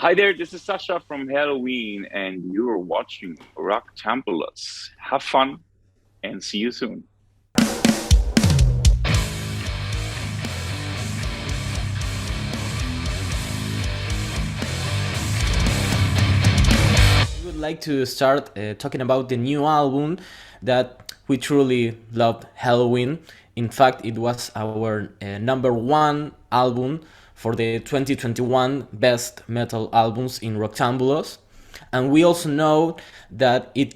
Hi there, this is Sascha from Helloween, and you're watching Rocktambulos. Have fun and see you soon. We would like to start talking about the new album that we truly loved, Helloween. In fact, it was our number one album for the 2021 best metal albums in Rocktambulos. And we also know that it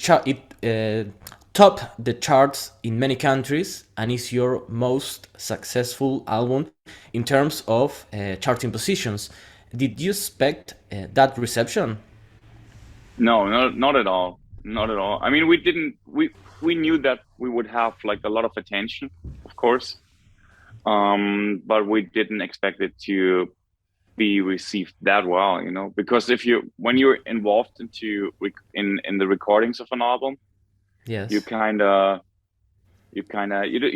topped the charts in many countries and is your most successful album in terms of charting positions. Did you expect that reception? No, not at all. Not at all. I mean, we knew that we would have like a lot of attention, of course, but we didn't expect it to be received that well, because when you're involved in the recordings of an album, you Yes. kind of you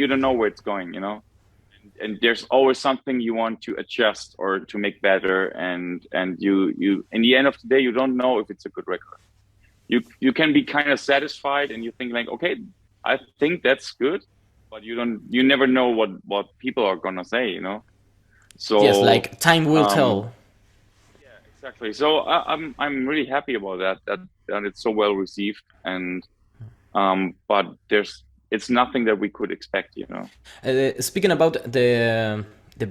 don't know where it's going, and there's always something you want to adjust or to make better, and you in the end of the day you don't know if it's a good record. You can be kind of satisfied and you think like, okay, I think that's good, but you never know what people are gonna say, Yes, so like time will um tell. yeah, exactly. So I'm really happy about that it's so well received, and but it's nothing that we could expect, Speaking about the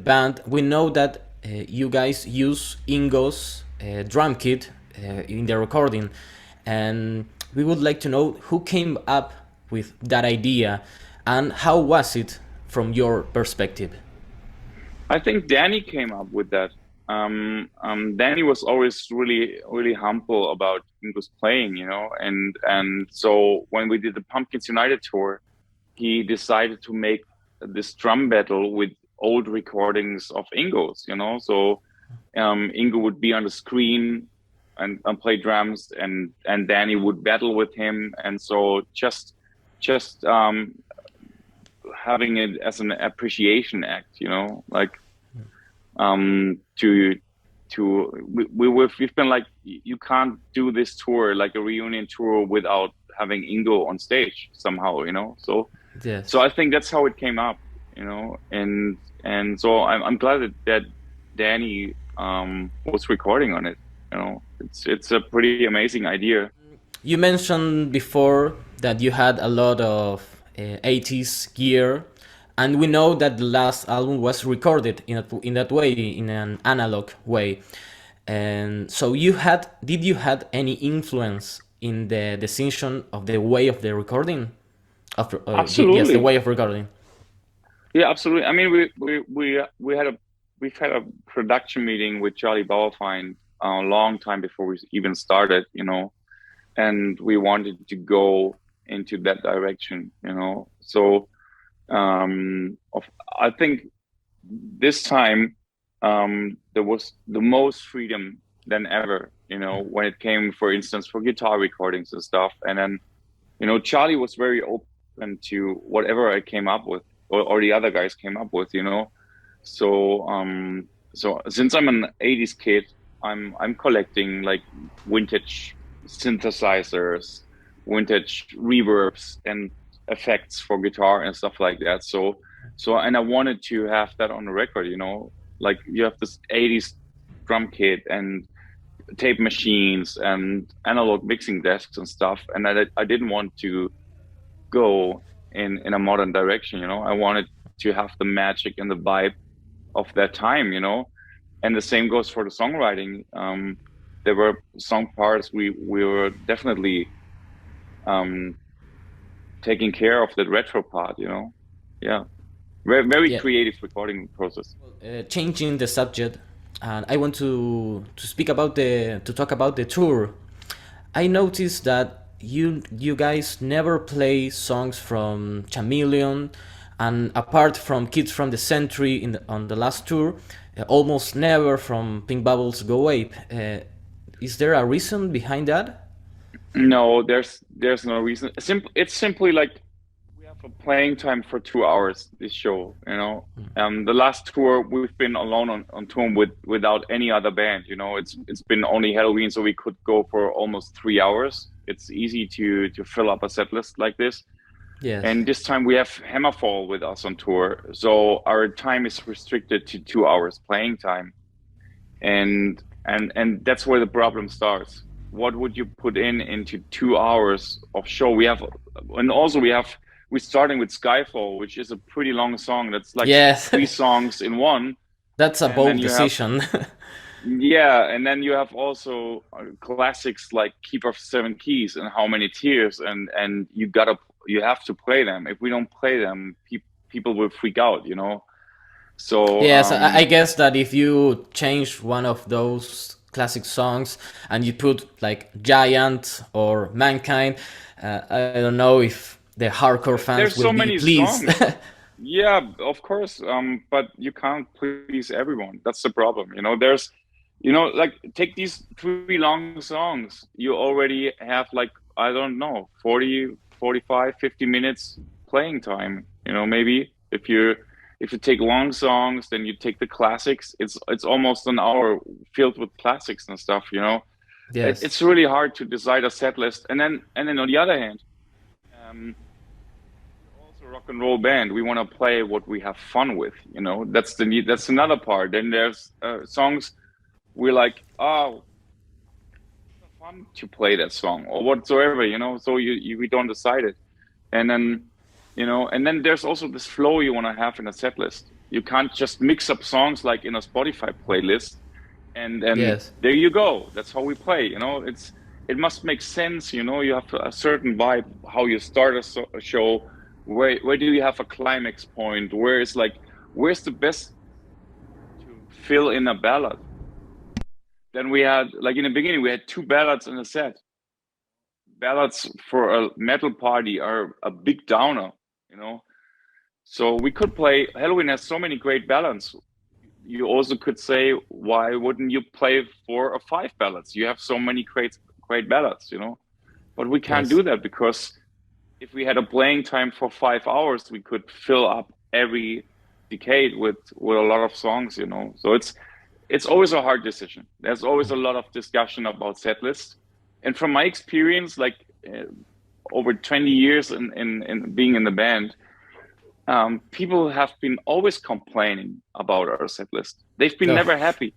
band, we know that you guys use Ingo's drum kit in the recording, and we would like to know who came up with that idea and how was it from your perspective. I think Danny came up with that. Danny was always really, really humble about Ingo's playing, and so when we did the Pumpkins United tour, he decided to make this drum battle with old recordings of Ingo's, So Ingo would be on the screen and play drums, and Danny would battle with him, and so just having it as an appreciation act, like to we've been like, you can't do this tour like a reunion tour without having Ingo on stage somehow, so Yes. I think that's how it came up, and so I'm glad that Danny was recording on it. It's a pretty amazing idea. You mentioned before that you had a lot of 80s gear, and we know that the last album was recorded in that way, in an analog way. And so did you had any influence in the decision of the way of the recording? Yes, the Absolutely. way of recording. Yeah, absolutely. I mean, we've had a production meeting with Charlie Bauerfeind a long time before we even started, and we wanted to go into that direction, So of I think this time there was the most freedom than ever, when it came, for instance, for guitar recordings and stuff. And then, Charlie was very open to whatever I came up with, or the other guys came up with, So so since I'm an 80s kid, I'm collecting like vintage synthesizers, vintage reverbs and effects for guitar and stuff like that. So and I wanted to have that on the record, like you have this 80s drum kit and tape machines and analog mixing desks and stuff, and I didn't want to go in a modern direction, I wanted to have the magic and the vibe of that time, and the same goes for the songwriting. There were song parts we were definitely um taking care of that retro part, yeah, very Yeah. creative recording process. Changing the subject, and I want to speak about the to talk about the tour. I noticed that you guys never play songs from Chameleon, and apart from Kids from the Century on the last tour, almost never from Pink Bubbles Go Ape. Is there a reason behind that? No, there's no reason. It's simply like we have for playing time for 2 hours this show, the last tour we've been alone on tour without any other band. It's been only Helloween, so we could go for almost 3 hours. It's easy to fill up a set list like this. Yes. And this time we have Hammerfall with us on tour, so our time is restricted to 2 hours playing time, and that's where the problem starts. What would you put into 2 hours of show? And also we're starting with Skyfall, which is a pretty long song. That's like Yes. 3 songs in one. That's a And then bold decision. yeah, and then you have also classics like Keeper of Seven Keys and How Many Tears, and you have to play them. If we don't play them, people will freak out, So Yes, I guess that if you change one of those classic songs and you put like Giant or Mankind, I don't know if the hardcore fans there's will so be many pleased. songs. Yeah, of course. But you can't please everyone. That's the problem. Like take these 3 long songs. You already have like, I don't know, 40, 45, 50 minutes playing time. Maybe if you take long songs, then you take the classics. It's almost an hour filled with classics and stuff. Yes. It's really hard to decide a set list. And then on the other hand, um, also a rock and roll band. We want to play what we have fun with. That's another part. Then there's songs we're like, oh, it's fun to play that song or whatsoever. So we don't decide it, and then there's also this flow you want to have in a set list. You can't just mix up songs like in a Spotify playlist, and Yes. there you go. That's how we play. It must make sense. You have a certain vibe how you start a show. Where do you have a climax point? Where's the best to fill in a ballad? Then we had, like in the beginning, we had 2 ballads in a set. Ballads for a metal party are a big downer, So we could play. Halloween has so many great ballads. You also could say, why wouldn't you play 4 or 5 ballads? You have so many great ballads, But we can't Yes. do that because if we had a playing time for 5 hours, we could fill up every decade with a lot of songs, So it's always a hard decision. There's always a lot of discussion about set lists. And from my experience, like over 20 years in being in the band, people have been always complaining about our set list. They've been Oh. never happy.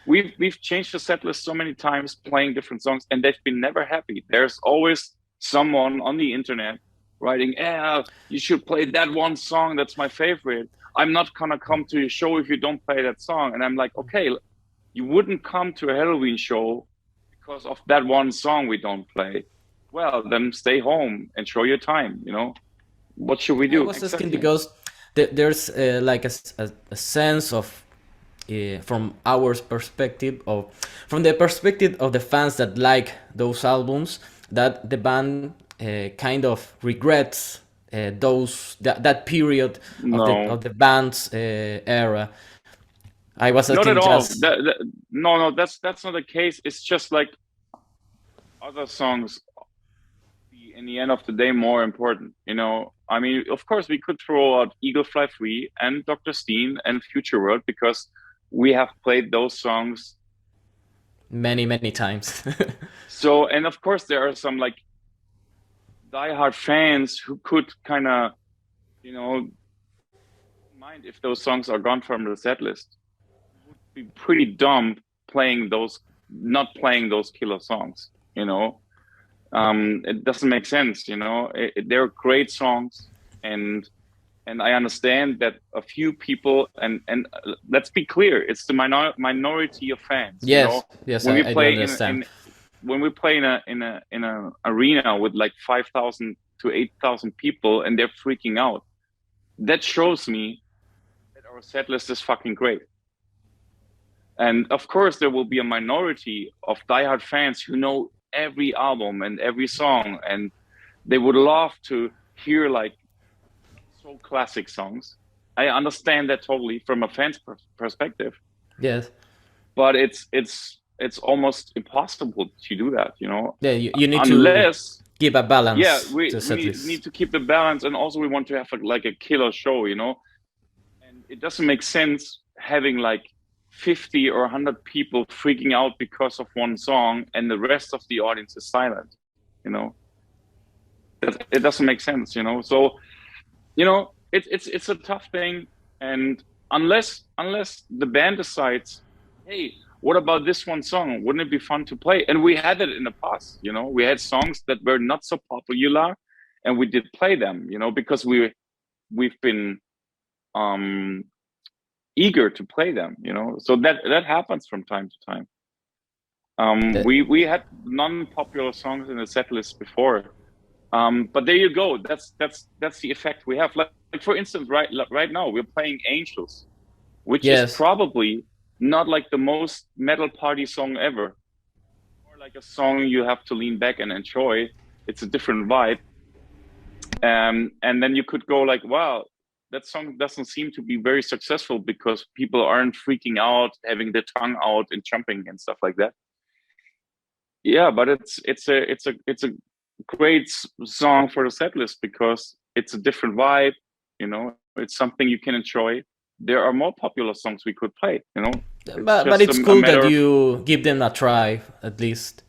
We've changed the set list so many times, playing different songs, and they've been never happy. There's always someone on the internet writing, you should play that one song. That's my favorite. I'm not gonna come to your show if you don't play that song. And I'm like, okay, you wouldn't come to a Halloween show because of that one song we don't play. Well, then stay home and show your time. What should we I do? was asking Exactly. because there's like a sense of, from our perspective, from the perspective of the fans that like those albums, that the band kind of regrets that period of No, the band's era. I was not at asking all. just No, that's not the case. It's just like other songs, in the end of the day, more important. I mean, of course, we could throw out Eagle Fly Free and Dr. Steen and Future World because we have played those songs. many times. So, and of course, there are some like diehard fans who could kind of, mind if those songs are gone from the set list. It would be pretty dumb not playing those killer songs. It doesn't make sense. They're great songs, and I understand that a few people, and let's be clear, it's the minority of fans. Yes, yes, When we I do play understand. when we play in a arena with like 5,000 to 8,000 people, and they're freaking out, that shows me that our set list is fucking great. And of course, there will be a minority of diehard fans who know every album and every song, and they would love to hear like so classic songs. I understand that totally from a fan's perspective, Yes. but it's almost impossible to do that, Yeah, you need to unless give a Yeah, balance we to set we list. need to keep the balance, and also we want to have like a killer show, you know. And it doesn't make sense having like 50 or 100 people freaking out because of one song and the rest of the audience is silent, you know. It doesn't make sense, you know. So, you know, it's a tough thing, and unless the band decides, hey, what about this one song? Wouldn't it be fun to play? And we had it in the past, you know. We had songs that were not so popular, and we did play them, you know, because we've been um eager to play them, you know. So that happens from time to time. We had non-popular songs in the set list before, but there you go. That's the effect we have. Like for instance, right now we're playing Angels, which is Yes. probably not like the most metal party song ever, or like a song you have to lean back and enjoy. It's a different vibe. And then you could go like, wow, that song doesn't seem to be very successful because people aren't freaking out, having their tongue out and jumping and stuff like that. Yeah, but it's a great song for the set list because it's a different vibe, you know. It's something you can enjoy. There are more popular songs we could play, you know. It's But just it's a cool that matter of you give them a try at least.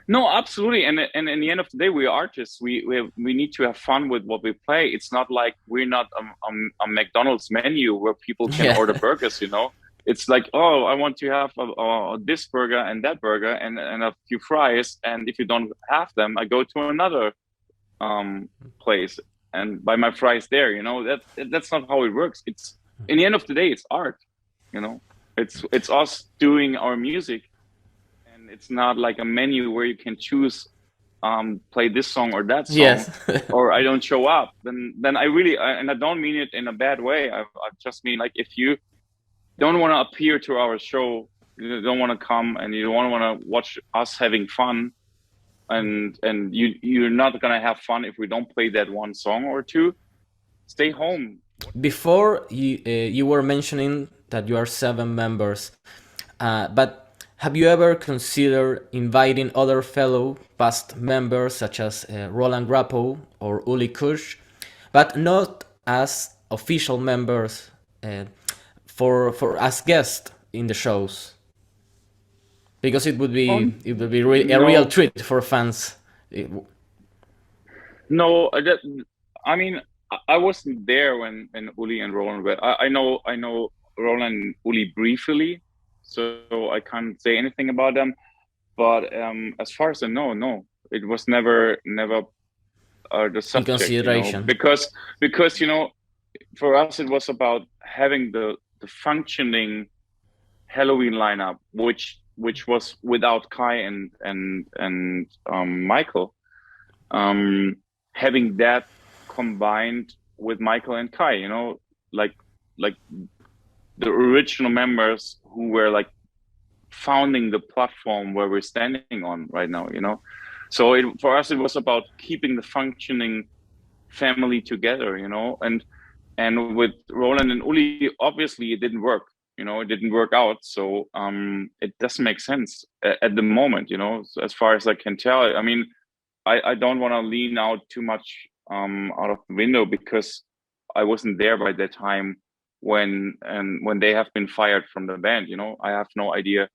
no, absolutely. And in the end of the day, we're artists. We need to have fun with what we play. It's not like we're not a McDonald's menu where people can Yeah. order burgers, you know. It's like, oh, I want to have this burger and that burger and a few fries. And if you don't have them, I go to another place and buy my fries there. You know, that's not how it works. It's in the end of the day, it's art. You know, it's us doing our music, and it's not like a menu where you can choose play this song or that song, Yes. or I don't show up. Then and I don't mean it in a bad way. I just mean like if you don't want to appear to our show, you don't want to come, and you don't want to watch us having fun, and you're not gonna have fun if we don't play that one song or two. Stay home. Before you were mentioning that you are 7 members, but have you ever considered inviting other fellow past members such as Roland Grappo or Uli Kusch, but not as official members for as guests in the shows? Because it would be a real No, treat for fans. no. I mean, I wasn't there when Uli and Roland were. I know Roland and Uli briefly, so I can't say anything about them. But as far as I know, no, it was never the In subject, you know, consideration. because you know, for us it was about having the functioning Helloween lineup, which was without Kai and Michael, um, having that combined with Michael and Kai, you know, like the original members who were like founding the platform where we're standing on right now, you know. So for us it was about keeping the functioning family together, you know. And with Roland and Uli, obviously it didn't work, you know. It didn't work out, so it doesn't make sense at the moment, you know, as far as I can tell. I mean, I don't want to lean out too much out of the window because I wasn't there by that time when they have been fired from the band, you know. I have no idea.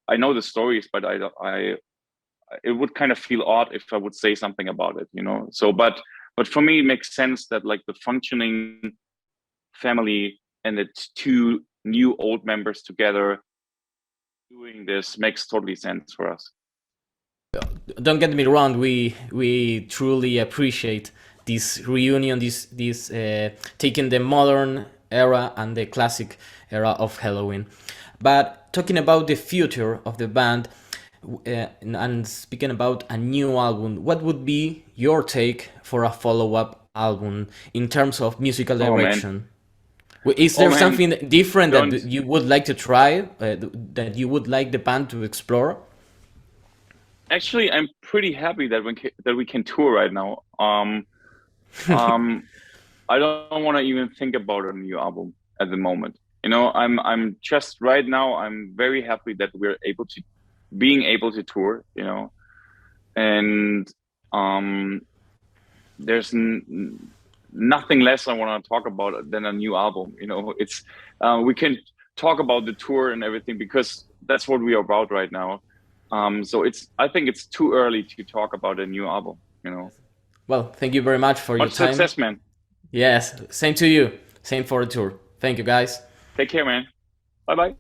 I know the stories, but I it would kind of feel odd if I would say something about it, you know. So, but for me, it makes sense that like the functioning family and its two new old members together doing this makes totally sense for us. Don't get me wrong, we truly appreciate this reunion, this taking the modern era and the classic era of Helloween. But talking about the future of the band, and speaking about a new album, what would be your take for a follow-up album in terms of musical Oh man, direction? Is oh there man, something different don't. that you would like to try, that you would like the band to explore? Actually, I'm pretty happy that we can tour right now. Um, I don't want to even think about a new album at the moment. You know, I'm just right now. I'm very happy that we're being able to tour. You know, and there's nothing less I want to talk about than a new album. You know, it's we can talk about the tour and everything because that's what we are about right now. So I think it's too early to talk about a new album. You know. Well, thank you very much for your Much time. success, man. Yes, same to you. Same for the tour. Thank you, guys. Take care, man. Bye bye.